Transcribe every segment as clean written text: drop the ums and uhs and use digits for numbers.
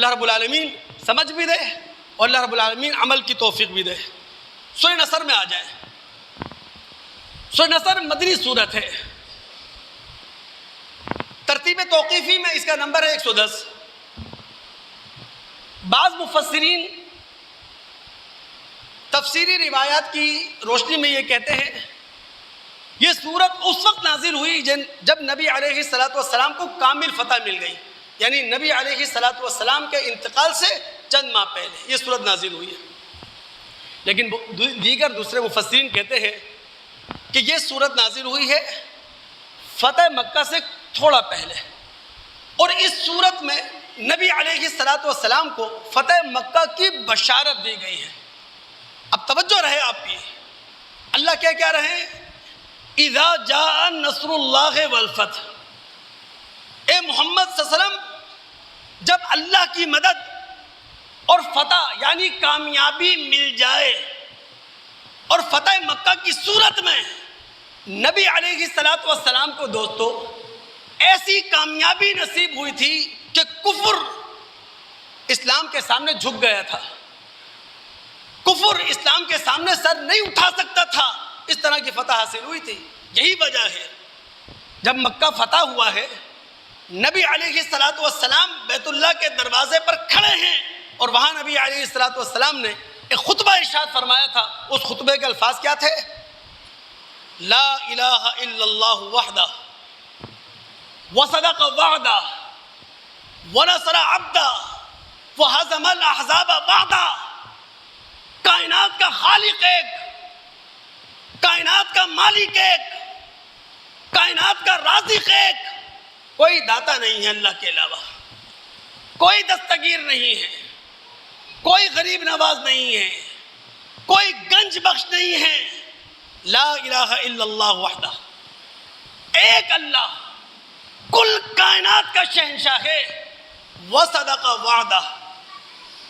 اللہ رب العالمین سمجھ بھی دے اور اللہ رب العالمین عمل کی توفیق بھی دے۔ سورہ نصر میں آ جائیں۔ سورہ نصر مدنی سورت ہے، ترتیب توقیفی میں اس کا نمبر ہے 110۔ بعض مفسرین تفسیری روایات کی روشنی میں یہ کہتے ہیں یہ سورت اس وقت نازل ہوئی جب نبی علیہ الصلوۃ والسلام کو کامل فتح مل گئی، یعنی نبی علیہ الصلوۃ والسلام کے انتقال سے چند ماہ پہلے یہ سورت نازل ہوئی ہے۔ لیکن دوسرے مفسرین کہتے ہیں کہ یہ سورت نازل ہوئی ہے فتح مکہ سے تھوڑا پہلے، اور اس سورت میں نبی علیہ الصلوۃ والسلام کو فتح مکہ کی بشارت دی گئی ہے۔ اب توجہ رہے آپ کی، اللہ کیا کہہ رہے ہیں؟ اذا جاء نصر اللہ والفتح، اے محمد صلی اللہ علیہ وسلم جب اللہ کی مدد اور فتح یعنی کامیابی مل جائے، اور فتح مکہ کی صورت میں نبی علیہ الصلوۃ والسلام کو دوستو ایسی کامیابی نصیب ہوئی تھی کہ کفر اسلام کے سامنے جھک گیا تھا، کفر اسلام کے سامنے سر نہیں اٹھا سکتا تھا، اس طرح کی فتح حاصل ہوئی تھی۔ یہی وجہ ہے جب مکہ فتح ہوا ہے نبی علیہ الصلوۃ والسلام بیت اللہ کے دروازے پر کھڑے ہیں، اور وہاں نبی علیہ الصلوۃ والسلام نے ایک خطبہ ارشاد فرمایا تھا۔ اس خطبے کے الفاظ کیا تھے؟ لا الہ الا اللہ وحدہ وصدق وعدہ ونصر عبدہ وہزم الاحزاب وحدہ۔ کائنات کا خالق ایک، کائنات کا مالک ایک، کائنات کا رازق ایک، کوئی داتا نہیں ہے اللہ کے علاوہ، کوئی دستگیر نہیں ہے، کوئی غریب نواز نہیں ہے، کوئی گنج بخش نہیں ہے۔ لا الہ الا اللہ وحدہ، ایک اللہ کل کائنات کا شہنشاہ ہے۔ وصدق وعدہ،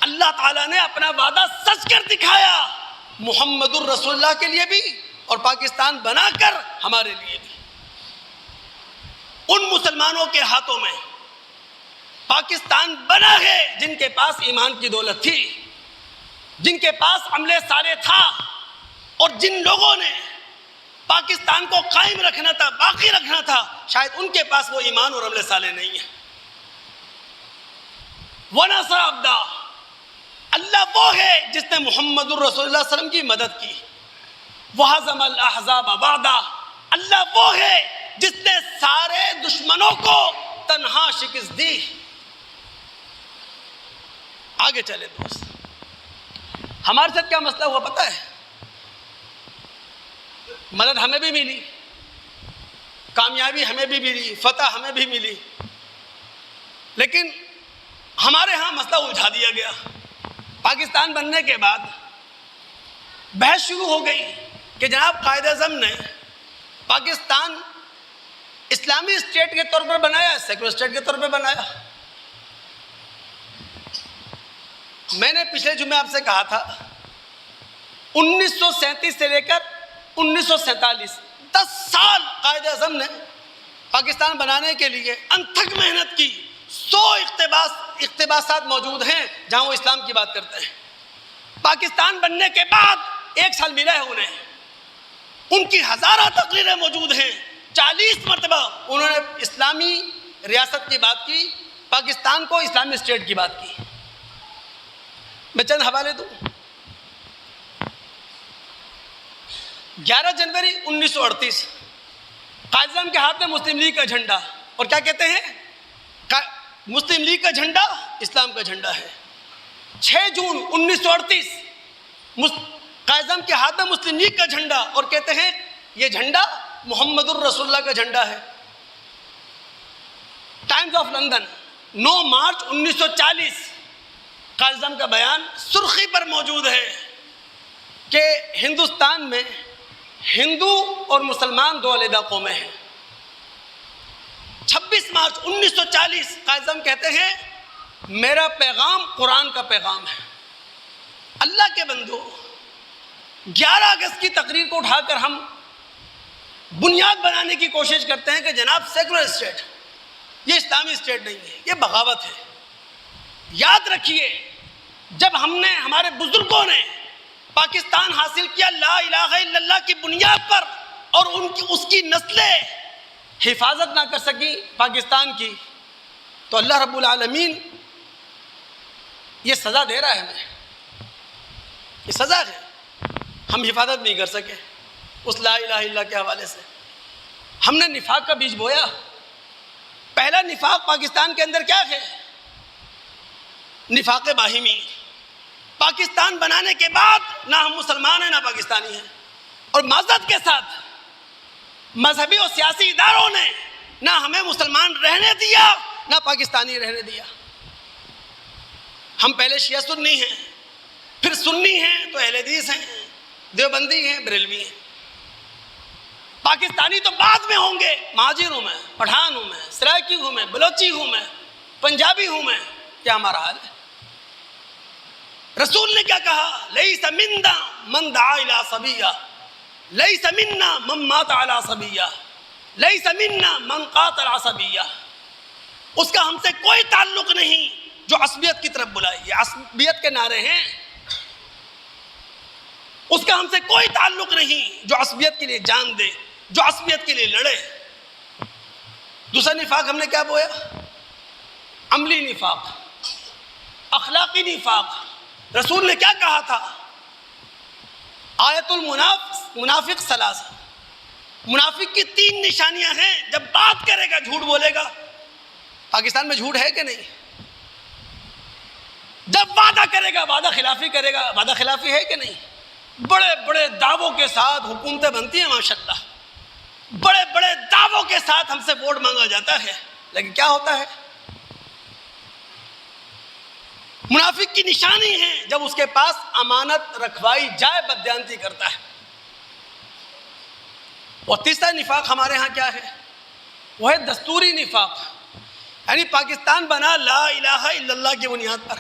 اللہ تعالیٰ نے اپنا وعدہ سچ کر دکھایا، محمد الرسول اللہ کے لیے بھی اور پاکستان بنا کر ہمارے لیے بھی۔ ان مسلمانوں کے ہاتھوں میں پاکستان بنا ہے جن کے پاس ایمان کی دولت تھی، جن کے پاس عمل صالح تھا، اور جن لوگوں نے پاکستان کو قائم رکھنا تھا، باقی رکھنا تھا، شاید ان کے پاس وہ ایمان اور عمل صالح نہیں ہے۔ وَنَصَرَ عَبْدًا، اللہ وہ ہے جس نے محمد الرسول اللہ صلی اللہ علیہ وسلم کی مدد کی۔ وَهَزَمَ الْأَحْزَابَ وَحْدًا، اللہ وہ ہے جس نے سارے دشمنوں کو تنہا شکست دی۔ آگے چلے دوست، ہمارے ساتھ کیا مسئلہ ہوا پتہ ہے؟ مدد ہمیں بھی ملی، کامیابی ہمیں بھی ملی، فتح ہمیں بھی ملی، لیکن ہمارے ہاں مسئلہ الجھا دیا گیا۔ پاکستان بننے کے بعد بحث شروع ہو گئی کہ جناب قائد اعظم نے پاکستان اسلامی اسٹیٹ کے طور پر بنایا، سیکولر اسٹیٹ کے طور پر بنایا۔ میں نے پچھلے جمعے آپ سے کہا تھا 1937 سے لے کر 1947 10 سال قائد اعظم نے پاکستان بنانے کے لیے انتھک محنت کی۔ 100 اقتباسات موجود ہیں جہاں وہ اسلام کی بات کرتے ہیں۔ پاکستان بننے کے بعد 1 سال ملا ہے انہیں، ان کی ہزارہ تقریریں موجود ہیں، 40 مرتبہ انہوں نے اسلامی ریاست کی بات کی، پاکستان کو اسلامی اسٹیٹ کی بات کی۔ میں چند حوالے دوں۔ 11 جنوری 1938 قائد اعظم کے ہاتھ میں مسلم لیگ کا جھنڈا، اور کیا کہتے ہیں؟ مسلم لیگ کا جھنڈا اسلام کا جھنڈا ہے۔ 6 جون 1938 قائد اعظم کے ہاتھ میں مسلم لیگ کا جھنڈا، اور کہتے ہیں یہ جھنڈا محمد الرسول اللہ کا جھنڈا ہے۔ Times of London 9 March 1940 Quaid Azam کا بیان سرخی پر موجود ہے کہ ہندوستان میں ہندو اور مسلمان 2 علیحدہ قومیں ہیں۔ 26 مارچ 1940 قائد اعظم کہتے ہیں میرا پیغام قرآن کا پیغام ہے۔ اللہ کے بندو، 11 اگست کی تقریر کو اٹھا کر ہم بنیاد بنانے کی کوشش کرتے ہیں کہ جناب سیکولر اسٹیٹ، یہ اسلامی اسٹیٹ نہیں ہے، یہ بغاوت ہے۔ یاد رکھیے جب ہم نے ہمارے بزرگوں نے پاکستان حاصل کیا لا الہ الا اللہ کی بنیاد پر اور اس کی نسلیں حفاظت نہ کر سکی پاکستان کی تو اللہ رب العالمین یہ سزا دے رہا ہے ہمیں. یہ سزا ہے. ہم حفاظت نہیں کر سکے اس لا الہ الا اللہ کے حوالے سے. ہم نے نفاق کا بیج بویا. پہلا نفاق پاکستان کے اندر کیا ہے؟ نفاق باہمی. پاکستان بنانے کے بعد نہ ہم مسلمان ہیں نہ پاکستانی ہیں، اور معذرت کے ساتھ مذہبی اور سیاسی اداروں نے نہ ہمیں مسلمان رہنے دیا نہ پاکستانی رہنے دیا. ہم پہلے شیعہ سنی ہیں، پھر سنی ہیں تو اہل حدیث ہیں، دیوبندی ہیں، بریلوی ہیں. پاکستانی تو بعد میں ہوں گے. مہاجر ہوں میں، پٹھان ہوں میں، سرائکی ہوں میں، بلوچی ہوں میں، پنجابی ہوں میں. کیا ہمارا حال ہے؟ رسول نے کیا کہا؟ لیس منا من دعا الی صبیہ، لیس منا من مات علی صبیہ، لیس منا من قاتل صبیہ. اس کا ہم سے کوئی تعلق نہیں جو عصبیت کی طرف بلائے. یہ عصبیت کے نعرے ہیں. اس کا ہم سے کوئی تعلق نہیں جو عصبیت کے لیے جان دے، جو عصبیت کے لیے لڑے. دوسرا نفاق ہم نے کیا بویا؟ عملی نفاق، اخلاقی نفاق. رسول نے کیا کہا تھا؟ آیت المنافق ثلاث. منافق کی 3 نشانیاں ہیں. جب بات کرے گا جھوٹ بولے گا. پاکستان میں جھوٹ ہے کہ نہیں؟ جب وعدہ کرے گا وعدہ خلافی کرے گا. وعدہ خلافی ہے کہ نہیں؟ بڑے بڑے دعووں کے ساتھ حکومتیں بنتی ہیں ماشاءاللہ، بڑے بڑے دعووں کے ساتھ ہم سے ووٹ مانگا جاتا ہے، لیکن کیا ہوتا ہے؟ منافق کی نشانی ہے جب اس کے پاس امانت رکھوائی جائے بددیانتی کرتا ہے. اور تیسرا نفاق ہمارے ہاں کیا ہے؟ وہ ہے دستوری نفاق. یعنی پاکستان بنا لا الہ الا اللہ کی بنیاد پر،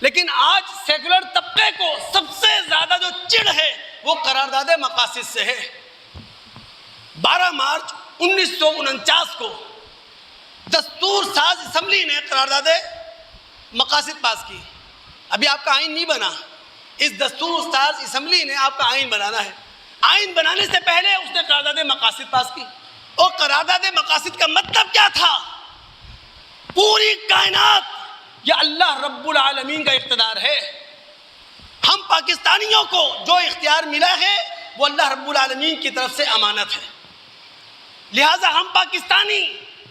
لیکن آج سیکولر طبقے کو سب سے زیادہ جو چڑ ہے وہ قرارداد مقاصد سے ہے. 12 مارچ 1949 کو دستور ساز اسمبلی نے قرارداد مقاصد پاس کی. ابھی آپ کا آئین نہیں بنا. اس دستور ساز اسمبلی نے آپ کا آئین بنانا ہے. آئین بنانے سے پہلے اس نے قرارداد مقاصد پاس کی. اور قرارداد مقاصد کا مطلب کیا تھا؟ پوری کائنات یہ اللہ رب العالمین کا اقتدار ہے. ہم پاکستانیوں کو جو اختیار ملا ہے وہ اللہ رب العالمین کی طرف سے امانت ہے. لہٰذا ہم پاکستانی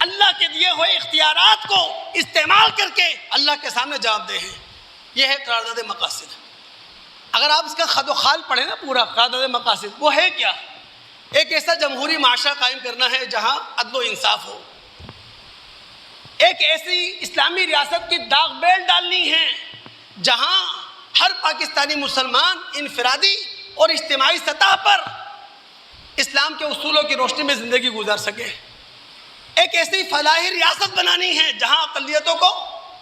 اللہ کے دیے ہوئے اختیارات کو استعمال کر کے اللہ کے سامنے جواب دہ ہیں. یہ ہے قرارداد مقاصد. اگر آپ اس کا خد و خال پڑھیں نا پورا قرارداد مقاصد، وہ ہے کیا؟ ایک ایسا جمہوری معاشرہ قائم کرنا ہے جہاں عدل و انصاف ہو. ایک ایسی اسلامی ریاست کی داغ بیل ڈالنی ہے جہاں ہر پاکستانی مسلمان انفرادی اور اجتماعی سطح پر اسلام کے اصولوں کی روشنی میں زندگی گزار سکے. ایک ایسی فلاحی ریاست بنانی ہے جہاں اقلیتوں کو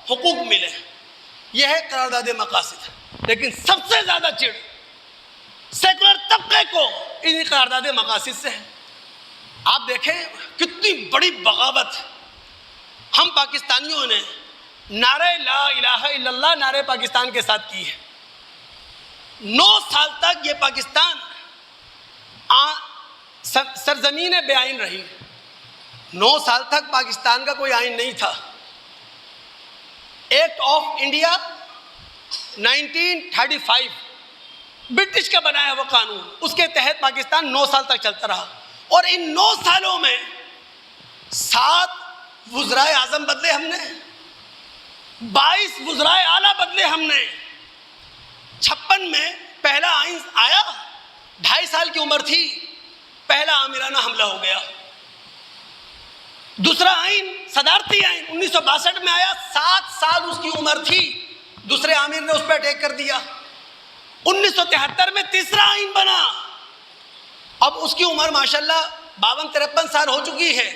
حقوق ملے. یہ ہے قرارداد مقاصد. لیکن سب سے زیادہ چڑ سیکولر طبقے کو ان قرارداد مقاصد سے ہے. آپ دیکھیں کتنی بڑی بغاوت ہم پاکستانیوں نے نعرہ لا الہ الا اللہ نعرہ پاکستان کے ساتھ کی ہے. 9 سال تک یہ پاکستان سرزمین بے آئین رہی. 9 سال تک پاکستان کا کوئی آئین نہیں تھا. ایکٹ آف انڈیا 1935 برٹش کا بنایا ہوا قانون، اس کے تحت پاکستان 9 سال تک چلتا رہا. اور ان 9 سالوں میں 7 وزرائے اعظم بدلے ہم نے، 22 وزرائے اعلیٰ بدلے ہم نے. 56 میں پہلا آئین آیا، 2.5 سال کی عمر تھی، پہلا آمرانہ حملہ ہو گیا. دوسرا آئین صدارتی آئین 1962 میں آیا، 7 سال اس کی عمر تھی، دوسرے آمیر نے اس پہ اٹیک کر دیا. 1973 میں تیسرا آئین بنا. اب اس کی عمر ماشاءاللہ 52-53 سال ہو چکی ہے،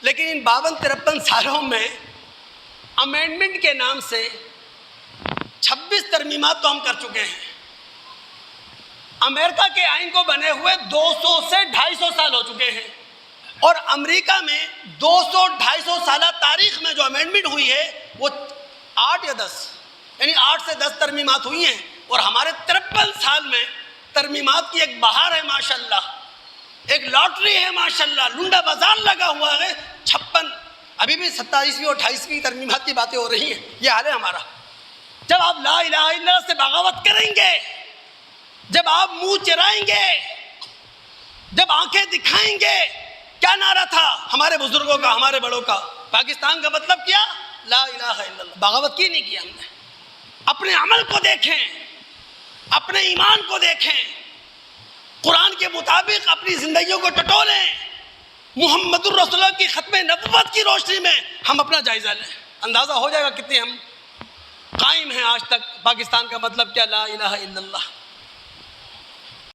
لیکن ان 52-53 سالوں میں امینڈمنٹ کے نام سے 26 ترمیمات تو ہم کر چکے ہیں. امریکہ کے آئین کو بنے ہوئے 200 سے 250 سال ہو چکے ہیں، اور امریکہ میں 200-250 سالہ تاریخ میں جو امینڈمنٹ ہوئی ہے وہ 8 یا 10 یعنی 8 سے 10 ترمیمات ہوئی ہیں، اور ہمارے 53 سال میں ترمیمات کی ایک بہار ہے ماشاءاللہ، ایک لاٹری ہے ماشاءاللہ، لنڈا بازار لگا ہوا ہے 56، ابھی بھی 27ویں اور 28ویں ترمیمات کی باتیں ہو رہی ہیں. یہ حال ہے ہمارا. جب آپ لا الہ الا اللہ سے بغاوت کریں گے، جب آپ منہ چرائیں گے، جب آنکھیں دکھائیں گے، کیا نعرہ تھا ہمارے بزرگوں کا، ہمارے بڑوں کا؟ پاکستان کا مطلب کیا؟ لا الہ الا اللہ. بغاوت کی نہیں کی ہم نے. اپنے عمل کو دیکھیں، اپنے ایمان کو دیکھیں، قرآن کے مطابق اپنی زندگیوں کو ٹٹولیں. محمد الرسول اللہ کی ختم نبوت کی روشنی میں ہم اپنا جائزہ لیں. اندازہ ہو جائے گا کتنے ہم قائم ہیں آج تک. پاکستان کا مطلب کیا؟ لا الہ الا اللہ.